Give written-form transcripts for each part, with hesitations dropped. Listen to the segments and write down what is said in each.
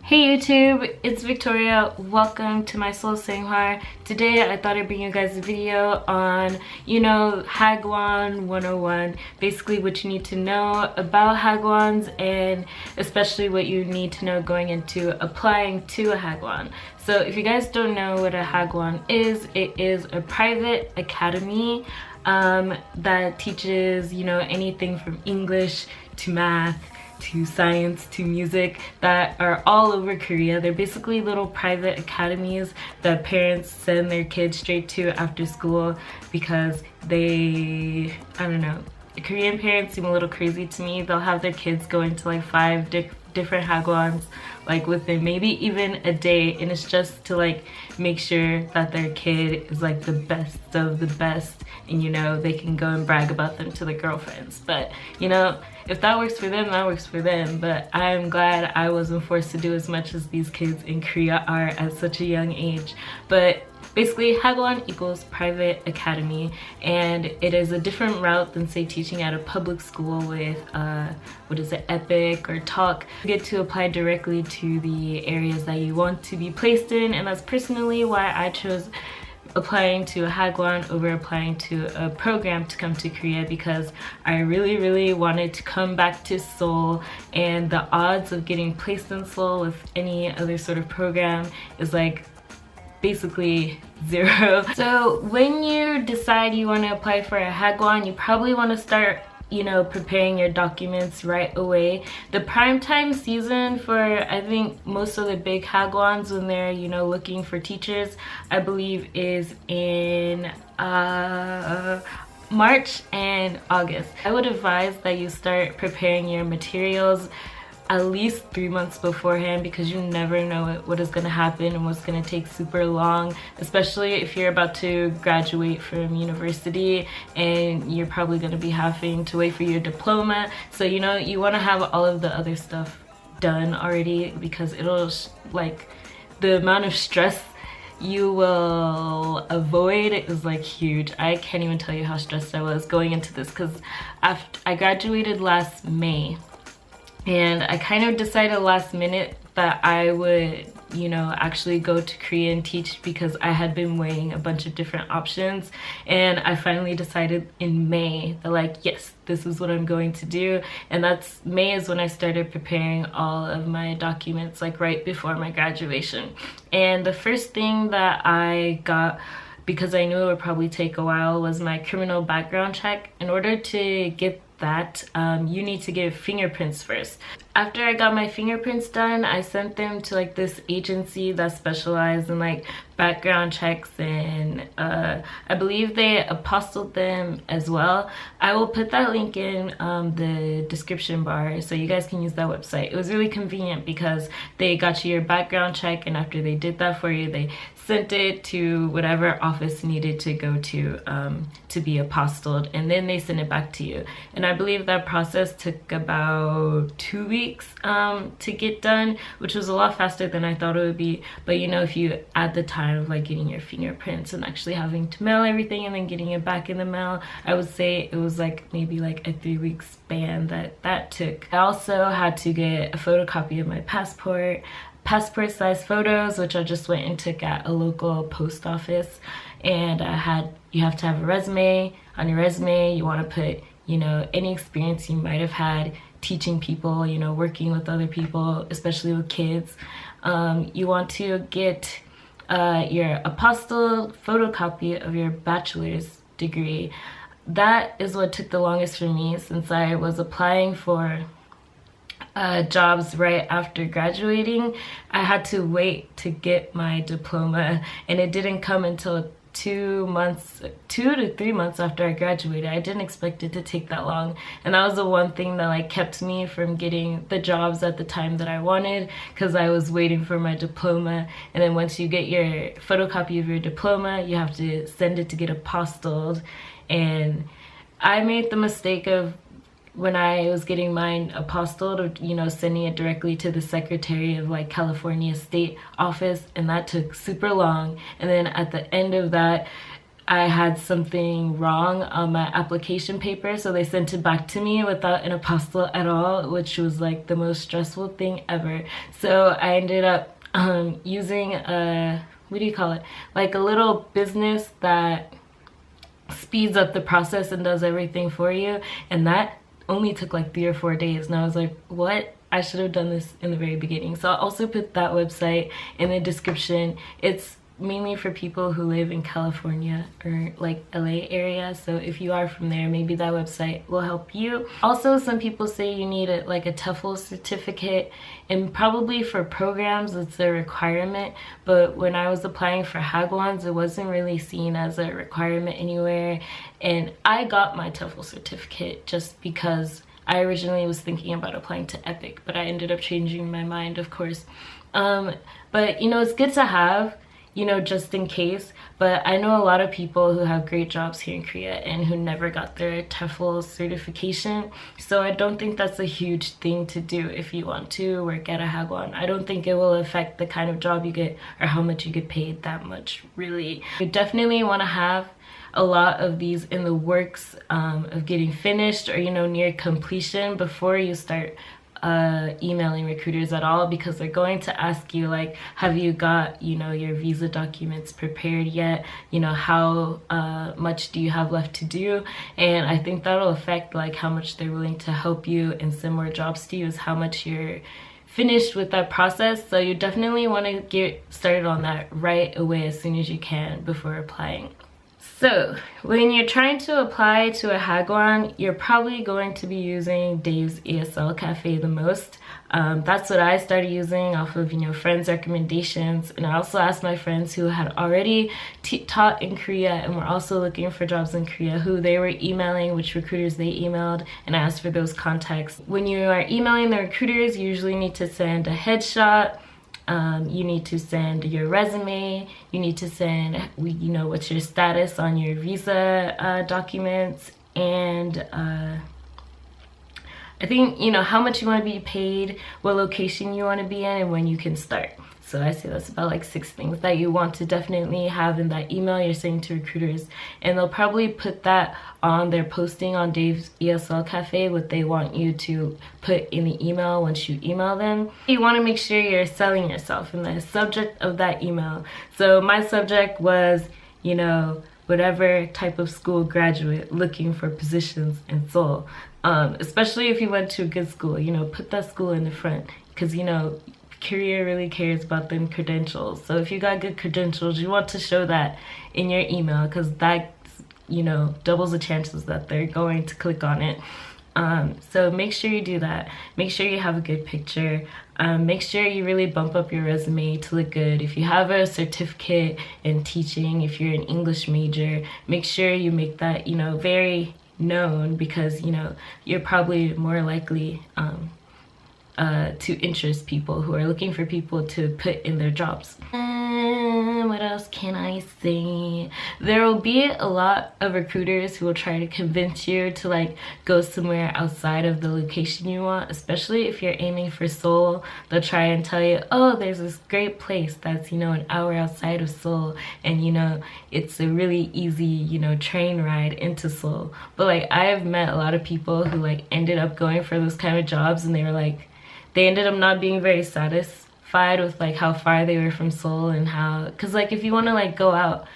Hey YouTube, it's Victoria. Welcome to my Soul Sanghwar. Today I thought I'd bring you guys a video on, Hagwon 101. Basically what you need to know about Hagwons and especially what you need to know going into applying to a Hagwon. So if you guys don't know what a Hagwon is, it is a private academy that teaches, anything from English to math to science to music that are all over Korea. They're basically little private academies that parents send their kids straight to after school because I don't know, Korean parents seem a little crazy to me. They'll have their kids go into like 5 different Hagwons like within maybe even a day, and it's just to like make sure that their kid is like the best of the best, and they can go and brag about them to their girlfriends. But if that works for them, that works for them. But I'm glad I wasn't forced to do as much as these kids in Korea are at such a young age. But basically, Hagwon equals private academy, and it is a different route than, say, teaching at a public school with, EPIC or Talk. You get to apply directly to the areas that you want to be placed in, and that's personally why I chose applying to a Hagwon over applying to a program to come to Korea, because I really wanted to come back to Seoul, and the odds of getting placed in Seoul with any other sort of program is like basically 0. So when you decide you want to apply for a Hagwon, you probably want to start preparing your documents right away. The prime time season for I think most of the big Hagwons when they're looking for teachers, I believe, is in March and August. I would advise that you start preparing your materials at least 3 months beforehand, because you never know what is going to happen and what's going to take super long, especially if you're about to graduate from university and you're probably going to be having to wait for your diploma. So you want to have all of the other stuff done already, because it'll like the amount of stress you will avoid is like huge. I can't even tell you how stressed I was going into this, because after I graduated last May, and I kind of decided last minute that I would, actually go to Korea and teach, because I had been weighing a bunch of different options, and I finally decided in May that like, yes, this is what I'm going to do. And May is when I started preparing all of my documents, like right before my graduation. And the first thing that I got, because I knew it would probably take a while, was my criminal background check. In order to get that, you need to get fingerprints first. After I got my fingerprints done, I sent them to like this agency that specialized in like background checks, and I believe they apostilled them as well. I will put that link in the description bar so you guys can use that website. It was really convenient because they got you your background check, and after they did that for you, they sent it to whatever office needed to go to be apostilled, and then they sent it back to you. And I believe that process took about 2 weeks to get done, which was a lot faster than I thought it would be. But if you add the time of like getting your fingerprints and actually having to mail everything and then getting it back in the mail, I would say it was like maybe like a 3-week span that took. I also had to get a photocopy of my passport size photos, which I just went and took at a local post office. And you have to have a resume. On your resume you want to put any experience you might have had teaching people, working with other people, especially with kids. You want to get your apostilled photocopy of your bachelor's degree. That is what took the longest for me, since I was applying for jobs right after graduating. I had to wait to get my diploma, and it didn't come until 2 to 3 months after I graduated. I didn't expect it to take that long, and that was the one thing that like kept me from getting the jobs at the time that I wanted, because I was waiting for my diploma. And then once you get your photocopy of your diploma, you have to send it to get apostilled. And I made the mistake of, when I was getting mine apostilled, of sending it directly to the Secretary of like California State Office, and that took super long. And then at the end of that, I had something wrong on my application paper, so they sent it back to me without an apostille at all, which was like the most stressful thing ever. So I ended up using a, what do you call it, like a little business that speeds up the process and does everything for you, and that only took like 3 or 4 days. And I was like, what? I should have done this in the very beginning. So I'll also put that website in the description. It's mainly for people who live in California or like LA area, so if you are from there, maybe that website will help you. Also, some people say you need like a Tefl certificate, and probably for programs it's a requirement, but when I was applying for Hagwons, it wasn't really seen as a requirement anywhere. And I got my Tefl certificate just because I originally was thinking about applying to Epic, but I ended up changing my mind, of course. But you know, it's good to have, you know, just in case. But I know a lot of people who have great jobs here in Korea and who never got their Tefl certification, so I don't think that's a huge thing to do if you want to work at a Hagwon. I don't think it will affect the kind of job you get or how much you get paid that much, really. You definitely want to have a lot of these in the works of getting finished, or, you know, near completion before you start emailing recruiters at all, because they're going to ask you like, have you got, you know, your visa documents prepared yet? You know, how much do you have left to do? And I think that'll affect like how much they're willing to help you and send more jobs to you, is how much you're finished with that process. So you definitely want to get started on that right away as soon as you can before applying. So when you're trying to apply to a Hagwon, you're probably going to be using Dave's ESL Cafe the most. That's what I started using off of, you know, friends' recommendations. And I also asked my friends who had already taught in Korea and were also looking for jobs in Korea, who they were emailing, which recruiters they emailed, and I asked for those contacts. When you are emailing the recruiters, you usually need to send a headshot. You need to send your resume, you need to send, you know, what's your status on your visa documents, and I think, you know, how much you want to be paid, what location you want to be in, and when you can start. So I say that's about like 6 things that you want to definitely have in that email you're sending to recruiters. And they'll probably put that on their posting on Dave's ESL Cafe, what they want you to put in the email once you email them. You want to make sure you're selling yourself in the subject of that email. So my subject was, you know, whatever type of school graduate looking for positions in Seoul. Especially if you went to a good school, you know, put that school in the front, because, you know, Korea really cares about them credentials. So if you got good credentials, you want to show that in your email, because that, you know, doubles the chances that they're going to click on it. So make sure you do that. Make sure you have a good picture. Make sure you really bump up your resume to look good. If you have a certificate in teaching, if you're an English major, make sure you make that, you know, very known, because, you know, you're probably more likely to interest people who are looking for people to put in their jobs. What else can I say? There will be a lot of recruiters who will try to convince you to like go somewhere outside of the location you want, especially if you're aiming for Seoul. They'll try and tell you, oh, there's this great place that's, you know, an hour outside of Seoul, and, you know, it's a really easy, you know, train ride into Seoul. But like, I have met a lot of people who like ended up going for those kind of jobs, and they were like, they ended up not being very satisfied with like how far they were from Seoul, and how, because like if you want to like go out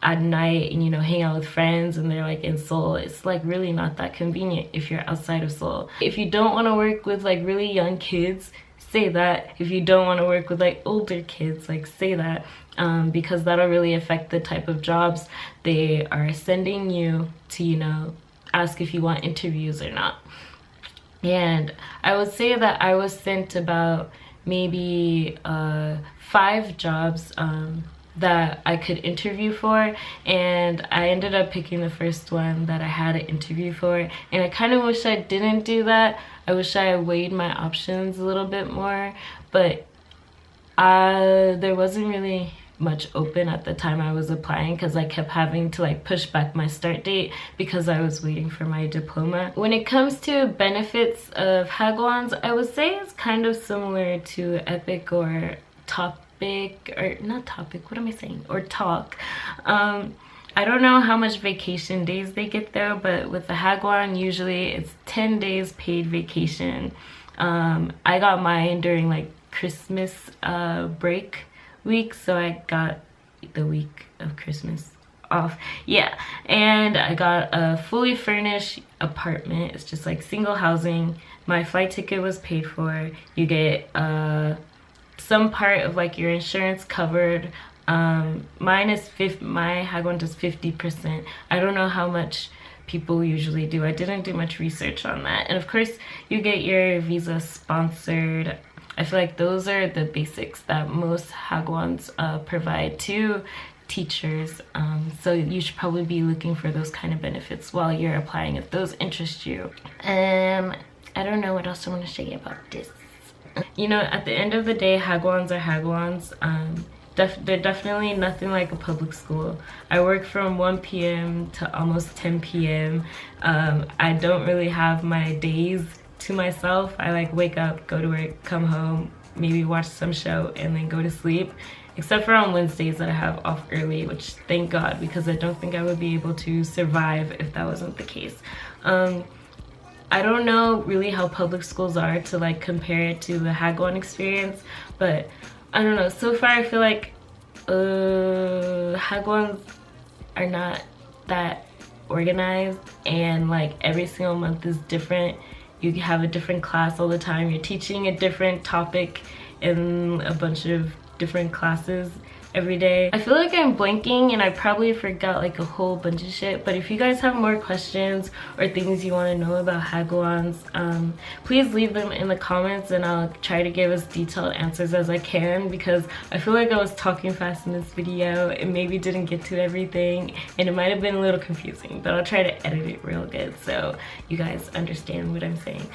at night and, you know, hang out with friends and they're like in Seoul, it's like really not that convenient if you're outside of Seoul. If you don't want to work with like really young kids, say that. If you don't want to work with like older kids, like say that, because that'll really affect the type of jobs they are sending you to, you know, ask if you want interviews or not. And I would say that I was sent about maybe 5 jobs that I could interview for, and I ended up picking the first one that I had an interview for. And I kind of wish I didn't do that. I wish I weighed my options a little bit more, but there wasn't really much open at the time I was applying, because I kept having to like push back my start date because I was waiting for my diploma. When it comes to benefits of Hagwons, I would say it's kind of similar to Epic or Topic, or not Topic, what am I saying, or Talk. I don't know how much vacation days they get though, but with the Hagwon, usually it's 10 days paid vacation. I got mine during like Christmas break week, so I got the week of Christmas off. Yeah, and I got a fully furnished apartment. It's just like single housing. My flight ticket was paid for. You get some part of like your insurance covered. Mine is my Hagwon does 50%. I don't know how much people usually do. I didn't do much research on that. And of course you get your visa sponsored. I feel like those are the basics that most Hagwons provide to teachers, so you should probably be looking for those kind of benefits while you're applying if those interest you. I don't know what else I want to say about this. You know, at the end of the day, Hagwons are Hagwons. They're definitely nothing like a public school. I work from 1 p.m. to almost 10 p.m. I don't really have my days to myself. I like wake up, go to work, come home, maybe watch some show, and then go to sleep. Except for on Wednesdays that I have off early, which thank God, because I don't think I would be able to survive if that wasn't the case. I don't know really how public schools are to like compare it to the Hagwon experience, but I don't know. So far I feel like Hagwons are not that organized, and like every single month is different. You have a different class all the time. You're teaching a different topic in a bunch of different classes every day. I feel like I'm blanking and I probably forgot like a whole bunch of shit, but if you guys have more questions or things you want to know about Hagwons, please leave them in the comments and I'll try to give as detailed answers as I can, because I feel like I was talking fast in this video and maybe didn't get to everything and it might have been a little confusing, but I'll try to edit it real good so you guys understand what I'm saying.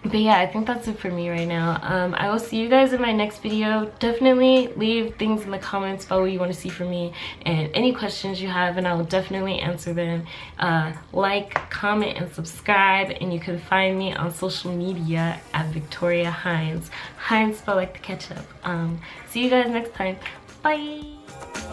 But yeah, I think that's it for me right now. I will see you guys in my next video. Definitely leave things in the comments about what you want to see from me and any questions you have, and I will definitely answer them. Like, comment, and subscribe, and you can find me on social media at Victoria Hines. Hines spelled like the ketchup. See you guys next time. Bye!